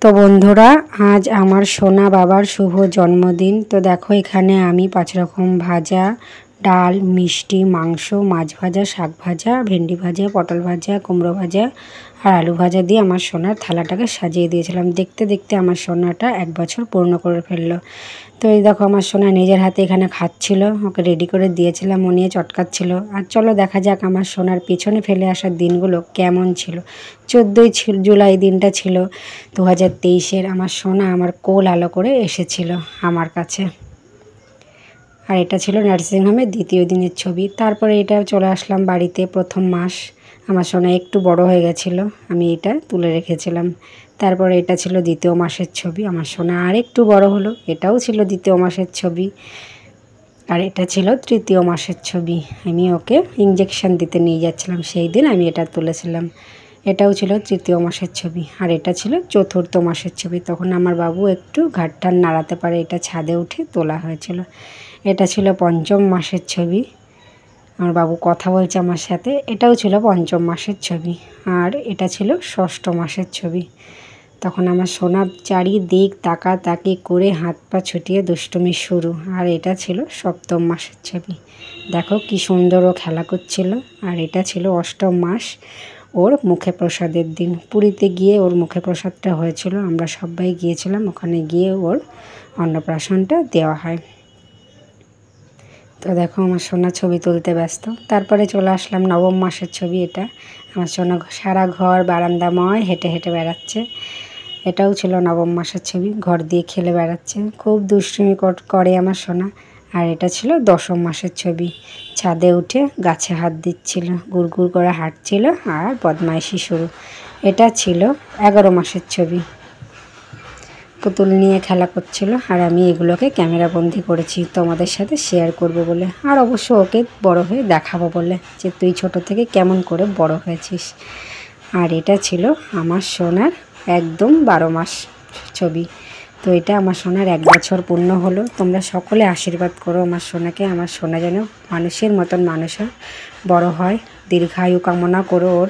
তো বন্ধুরা, আজ আমার সোনা বাবার শুভ জন্মদিন। তো দেখো এখানে আমি 5 রকম ভাজা, ডাল, মিষ্টি, মাংস, মাছ ভাজা, শাক ভাজা, ভেন্ডি ভাজা, পটল ভাজা, কুমড়ো ভাজা আর আলু ভাজা দিয়ে আমার সোনার থালাটাকে সাজিয়ে দিয়েছিলাম। দেখতে দেখতে আমার সোনাটা 1 বছর পূর্ণ করে ফেললো। তো এই দেখো আমার সোনা নিজের হাতে এখানে খাচ্ছিল, ওকে রেডি করে দিয়েছিলাম, ও নিয়ে চটকাচ্ছিল। আর চলো দেখা যাক আমার সোনার পেছনে ফেলে আসার দিনগুলো কেমন ছিল। 14ই জুলাই দিনটা ছিল 2023-এর। আমার সোনা আমার কোল আলো করে এসেছিল আমার কাছে। আর এটা ছিল নার্সিংহোমের 2য় দিনের ছবি। তারপরে এটা চলে আসলাম বাড়িতে। প্রথম মাস আমার সোনা একটু বড় হয়ে গেছিলো, আমি এটা তুলে রেখেছিলাম। তারপরে এটা ছিল 2য় মাসের ছবি, আমার সোনা আর একটু বড় হলো, এটাও ছিল 2য় মাসের ছবি। আর এটা ছিল 3য় মাসের ছবি, আমি ওকে ইঞ্জেকশন দিতে নিয়ে যাচ্ছিলাম, সেই দিন আমি এটা তুলেছিলাম। এটাও ছিল 3য় মাসের ছবি। আর এটা ছিল 4র্থ মাসের ছবি, তখন আমার বাবু একটু ঘাটটান নাড়াতে পারে, এটা ছাদে উঠে তোলা হয়েছিল। এটা ছিল 5ম মাসের ছবি, আমার বাবু কথা বলছে আমার সাথে, এটাও ছিল 5ম মাসের ছবি। আর এটা ছিল 6ষ্ঠ মাসের ছবি, তখন আমার সোনা চারিদিক তাকাতাকি করে হাত পা ছুটিয়ে দুষ্টুমি শুরু। আর এটা ছিল 7ম মাসের ছবি, দেখো কি সুন্দর ও খেলা করছিল। আর এটা ছিল 8ম মাস, ওর মুখে প্রসাদের দিন। পুরীতে গিয়ে ওর মুখে প্রসাদটা হয়েছিল, আমরা সবাই গিয়েছিলাম, ওখানে গিয়ে ওর অন্নপ্রাশনটা দেওয়া হয়। তো দেখো আমার সোনা ছবি তুলতে ব্যস্ত। তারপরে চলে আসলাম 9ম মাসের ছবি। এটা আমার সোনা সারা ঘর বারান্দাময় হেঁটে হেঁটে বেড়াচ্ছে। এটাও ছিল 9ম মাসের ছবি, ঘর দিয়ে খেলে বেড়াচ্ছে, খুব দুষ্টুমি করে আমার সোনা। আর এটা ছিল 10ম মাসের ছবি, ছাদে উঠে গাছে হাত দিচ্ছিল, গুড় করে হাঁটছিল আর বদমাইশি শুরু। এটা ছিল 11 মাসের ছবি, পুতুল নিয়ে খেলা করছিল। আর আমি এগুলোকে ক্যামেরাবন্দি করেছি তোমাদের সাথে শেয়ার করব বলে, আর অবশ্য ওকে বড় হয়ে দেখাবো বলে যে তুই ছোট থেকে কেমন করে বড় হয়েছিস। আর এটা ছিল আমার সোনার একদম 12 মাস ছবি। তো এটা আমার সোনার 1 বছর পূর্ণ হলো। তোমরা সকলে আশীর্বাদ করো আমার সোনাকে, আমার সোনা যেন মানুষের মতন মানুষের বড় হয়, দীর্ঘায়ু কামনা করো ওর।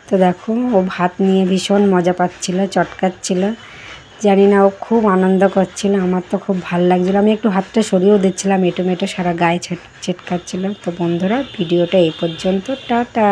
তো দেখো ও ভাত নিয়ে ভীষণ মজা পাচ্ছিল, চটকাচ্ছিল, জানি না ও খুব আনন্দ করছিল, আমার তো খুব ভালো লাগছিলো। আমি একটু হাতটা সরিয়েও দিচ্ছিলাম, এঁটো মেটো সারা গায়ে ছিটকাচ্ছিল। তো বন্ধুরা, ভিডিওটা এই পর্যন্ত, টাটা।